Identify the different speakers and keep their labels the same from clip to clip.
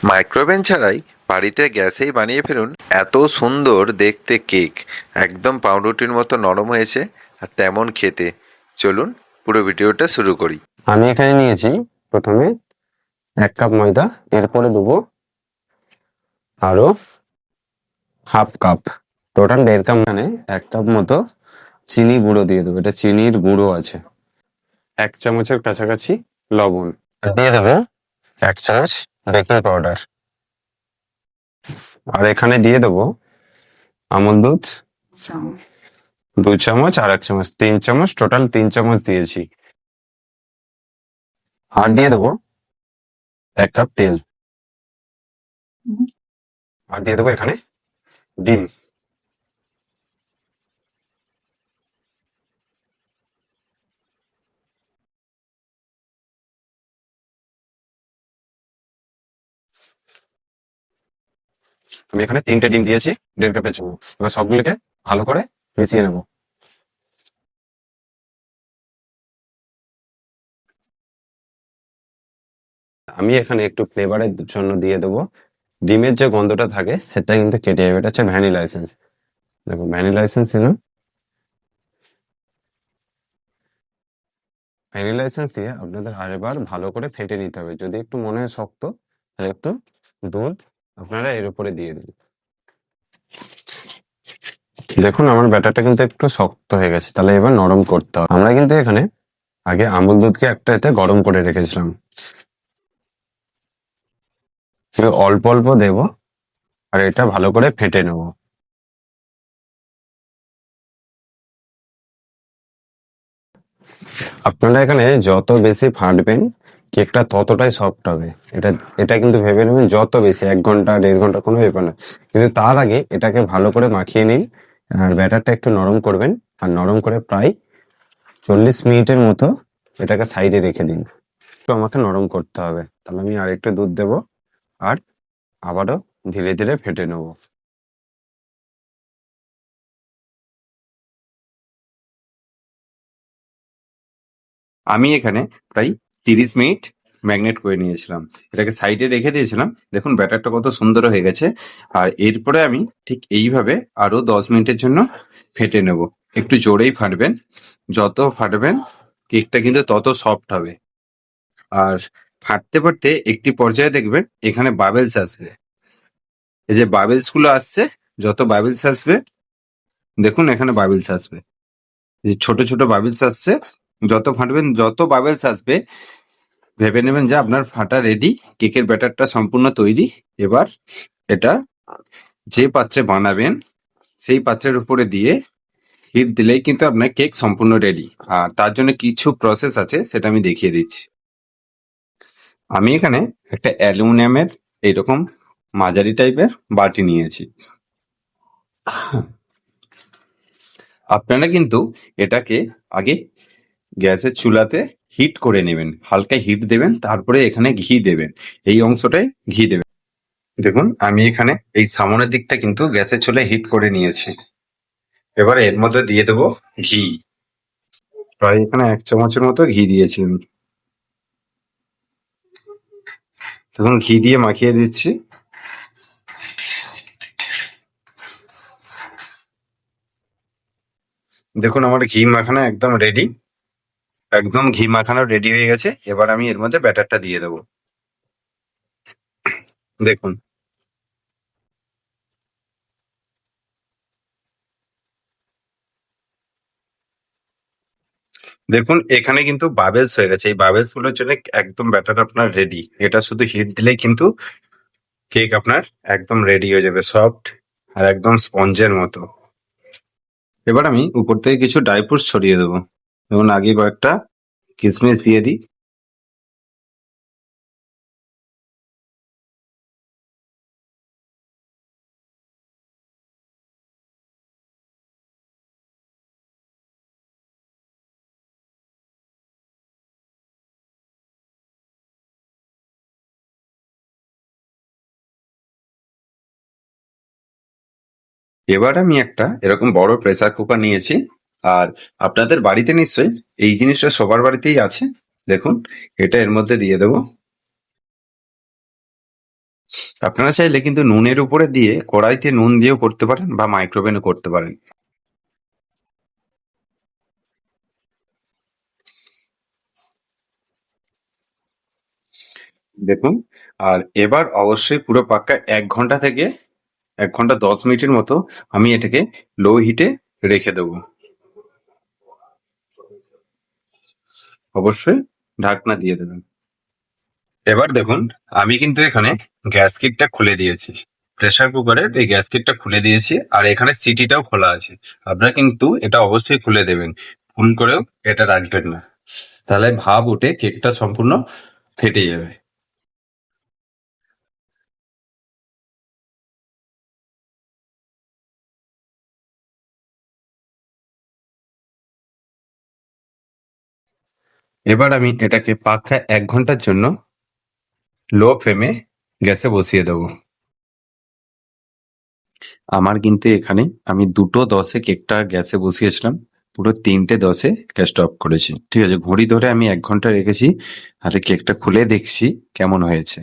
Speaker 1: Micro oven ছাড়াই বাড়িতে গ্যাসেই বানিয়ে ফেলুন এত সুন্দর দেখতে কেক। একদম পাউরুটির মতো নরম হয়েছে আর তেমন খেতে। চলুন পুরো ভিডিওটা শুরু করি।
Speaker 2: আমি এখানে নিয়েছি প্রথমে 1 কাপ ময়দা, এরপরে দেবো আরো হাফ কাপ, টোটাল 1.5 কাপ, মানে 1 কাপ মতো চিনি গুঁড়ো দিয়ে দেবো। এটা চিনির গুঁড়ো আছে। 1 চামচের কাছাকাছি লবণ, আর দিয়ে দেবো 1 চামচ বেকিং পাউডার, আর এখানে দিয়ে দেবো আমল দুধ 2 চামচ, আর 1 চামচ, 3 চামচ, টোটাল 3 চামচ দিয়েছি। আর দিয়ে দেবো 1 কাপ তেল, আর দিয়ে দেবো এখানে ডিম। আমি এখানে 3টে ডিম দিয়েছি 1.5 কাপের জন্য। এবার সবগুলোকে ভালো করে মিশিয়ে নেবো। আমি এখানে একটু ফ্লেভারের জন্য দিয়ে দেবো ডিমের যে গন্ধটা থাকে সেটা কিন্তু কেটে যাবে। এটা হচ্ছে ভ্যানিলা এসেন্স। দেখো ভ্যানিলা এসেন্স দিলাম। ভ্যানিলা এসেন্স দিয়ে আপনাদের আরেকবার ভালো করে ফেটে নিতে হবে। যদি একটু মনে হয় শক্ত, তাহলে একটু দুধ আপনারা এর উপরে দিয়ে দিন। দেখুন আমার ব্যাটারটা কিন্তু একটু শক্ত হয়ে গেছে, তাহলে এবার নরম করতে হবে। আমরা কিন্তু এখানে আগে আমুল দুধকে একটা এতে গরম করে রেখেছিলাম। অল্প অল্প দেবো, আর এটা ভালো করে ফেটে নেবো। আপনারা এখানে যত বেশি ফাটবেন কেকটা ততটাই সফট হবে। এটা এটা কিন্তু ভেবে নেবেন, যত বেশি 1 ঘন্টা 1.5 ঘন্টা কোনো ব্যাপার না, কিন্তু তার আগে এটাকে ভালো করে মাখিয়ে নিন। আর ব্যাটারটা একটু নরম করবেন, আর নরম করে প্রায় 40 মিনিটের মতো এটাকে সাইডে রেখে দিন। একটু আমাকে নরম করতে হবে, তাহলে আমি আর একটু দুধ দেবো, আর আবারও ধীরে ধীরে ফেটে নেবো।
Speaker 3: আমি এখানে প্রায় 30 মিনিট ম্যাগনেট করে নিয়েছিলাম, এটাকে সাইডে রেখে দিয়েছিলাম। দেখুন ব্যাটারটা কত সুন্দর হয়ে গেছে। আর এরপরে আমি ঠিক এইভাবে আরো 10 মিনিটের জন্য ফেটে নেব। একটু জোরেই ফাটবেন, যত ফাটবেন কেকটা কিন্তু তত সফট হবে। আর ফাটতে ফাটতে একটি পর্যায়ে দেখবেন এখানে বাবেলস আসবে। এই যে বাবেলস গুলো আসছে, যত বাবেলস আসবে দেখুন এখানে বাবেলস আসবে, যে ছোট ছোট বাবেলস আসছে। যত ফাটবেন যত বাবেলস আসবে ভেবে নেবেন যে আপনার ফাটা রেডি, কেকের ব্যাটারটা সম্পূর্ণ তৈরি। এবার এটা যে পাত্রে বানাবেন সেই পাত্রের উপরে দিয়ে হিট দিলেই কিন্তু আপনার কেক সম্পূর্ণ রেডি। আর তার জন্য কিছু প্রসেস আছে, সেটা আমি দেখিয়ে দিচ্ছি। আমি এখানে একটা অ্যালুমিনিয়ামের এইরকম মাঝারি টাইপের বাটি নিয়েছি। আপনারা কিন্তু এটাকে আগে গ্যাসের চুলাতে হিট করে নেবেন, হালকা হিট দেবেন, তারপরে এখানে ঘি দেবেন। এই অংশটায় ঘি দেবেন। দেখুন আমি এখানে এই সামনের দিকটা কিন্তু গ্যাসের চুলায় হিট করে নিয়েছি। এবার এর মধ্যে দিয়ে দেবো ঘি। প্রায় এখানে 1 চামচের মতো ঘি দিয়েছি আমি। দেখুন ঘি দিয়ে মাখিয়ে দিচ্ছি। দেখুন আমার ঘি মাখানো একদম রেডি, একদম ঘি মাখানো রেডি হয়ে গেছে। এবার আমি এর মধ্যে ব্যাটারটা দিয়ে দেবো। দেখুন দেখুন এখানে কিন্তু বাবেলস হয়ে গেছে। এই বাবেলস গুলোর জন্য একদম ব্যাটার আপনার রেডি। এটা শুধু হিট দিলেই কিন্তু কেক আপনার একদম রেডি হয়ে যাবে, সফট আর একদম স্পঞ্জের মতো। এবার আমি উপর থেকে কিছু ড্রাই ফ্রুটস ছড়িয়ে দেবো। যেমন আগে কয়েকটা কিশমিশ দিয়ে দিই। এবার আমি একটা এরকম বড় প্রেসার কুকার নিয়েছি। আর আপনাদের বাড়িতে নিশ্চয়ই এই জিনিসটা সবার বাড়িতেই আছে। দেখুন এটা এর মধ্যে দিয়ে দেবো। আপনারা চাইলে কিন্তু নুনের উপরে দিয়ে কড়াইতে নুন দিয়েও করতে পারেন বা মাইক্রোওভেনে করতে পারেন। দেখুন, আর এবার অবশ্যই পুরো পাক্কা ১ ঘন্টা থেকে ১ ঘন্টা ১০ মিনিটের মতো আমি এটাকে লো হিটে রেখে দেবো। অবশ্যই ঢাকনা দিয়ে দেবেন। এবার দেখুন, আমি কিন্তু এখানে গ্যাস কিটটা খুলে দিয়েছি। প্রেসার কুকারের এই গ্যাস কিটটা খুলে দিয়েছি, আর এখানে সিটিটাও খোলা আছে। আপনারা কিন্তু এটা অবশ্যই খুলে দেবেন, ভুল করেও এটা রাখবেন না, তাহলে ভাপ উঠে কেকটা সম্পূর্ণ ফেটে যাবে। এবার আমি এটাকে পাক্কা ১ ঘন্টার জন্য লো ফ্লেমে গ্যাসে বসিয়ে দেবো। আমার কিন্তু এখানে আমি ২টো ১০-এ কেকটা গ্যাসে বসিয়েছিলাম, পুরো ৩টে ১০-এ গ্যাসটা অফ করেছি। ঠিক আছে, ঘড়ি ধরে আমি ১ ঘন্টা রেখেছি, আর এই কেকটা খুলে দেখছি কেমন হয়েছে।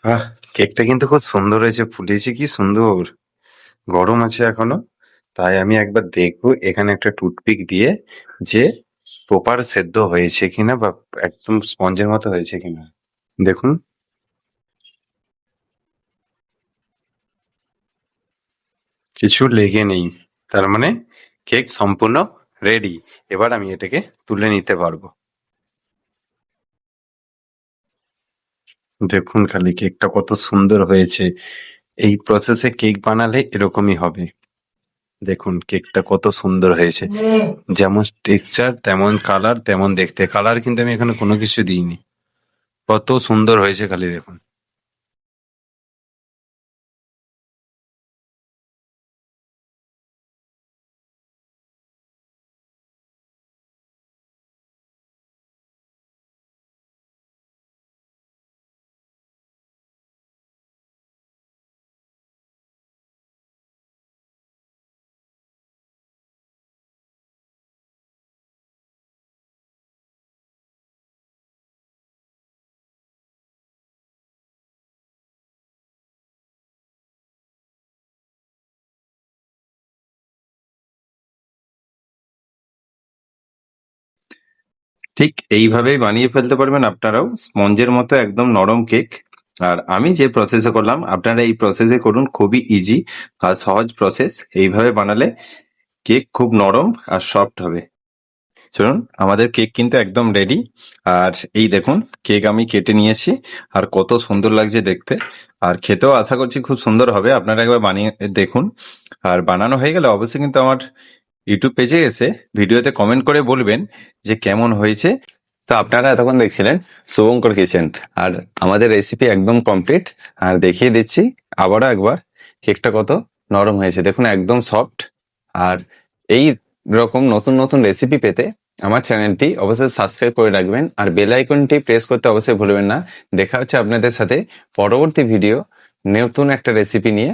Speaker 3: আহ, কেকটা কিন্তু খুব সুন্দর হয়েছে, ফুলেছে কি সুন্দর। গরম আছে এখনো, তাই আমি একবার দেখবো এখানে একটা টুথপিক দিয়ে যে প্রপার সেদ্ধ হয়েছে কিনা বা একদম স্পঞ্জের মতো হয়েছে কিনা। দেখুন, কিছু লেগে নেই, তার মানে কেক সম্পূর্ণ রেডি। এবার আমি এটাকে তুলে নিতে পারবো। দেখুন খালি কেকটা কত সুন্দর হয়েছে। এই প্রসেসে কেক বানালে এরকমই হবে। দেখুন কেকটা কত সুন্দর হয়েছে, যেমন টেক্সচার তেমন কালার তেমন দেখতে। কালার কিন্তু আমি এখানে কোনো কিছু দিইনি, কত সুন্দর হয়েছে খালি দেখুন। ঠিক এইভাবেই বানিয়ে ফেলতে পারবেন আপনারাও, স্পঞ্জের মতো একদম নরম কেক। আর আমি যে প্রসেসে করলাম আপনারা এই প্রসেসে করুন, খুবই ইজি আর সহজ প্রসেস। এইভাবে বানালে কেক খুব নরম আর সফট হবে। চলুন, আমাদের কেক কিন্তু একদম রেডি। আর এই দেখুন কেক আমি কেটে নিয়েছি, আর কত সুন্দর লাগছে দেখতে। আর খেতেও আশা করছি খুব সুন্দর হবে, আপনারা একবার বানিয়ে দেখুন। আর বানানো হয়ে গেলে অবশ্যই কিন্তু আমার ইউটিউব পেজে এসে ভিডিওতে কমেন্ট করে বলবেন যে কেমন হয়েছে। তো আপনারা এতক্ষণ দেখছিলেন শুভঙ্কর কিচেন, আর আমাদের রেসিপি একদম কমপ্লিট। আর দেখিয়ে দিচ্ছি আবারও একবার কেকটা কত নরম হয়েছে, দেখুন একদম সফট। আর এই রকম নতুন নতুন রেসিপি পেতে আমার চ্যানেলটি অবশ্যই সাবস্ক্রাইব করে রাখবেন, আর বেল আইকনটি প্রেস করতে অবশ্যই ভুলবেন না। দেখা হচ্ছে আপনাদের সাথে পরবর্তী ভিডিও নতুন একটা রেসিপি নিয়ে।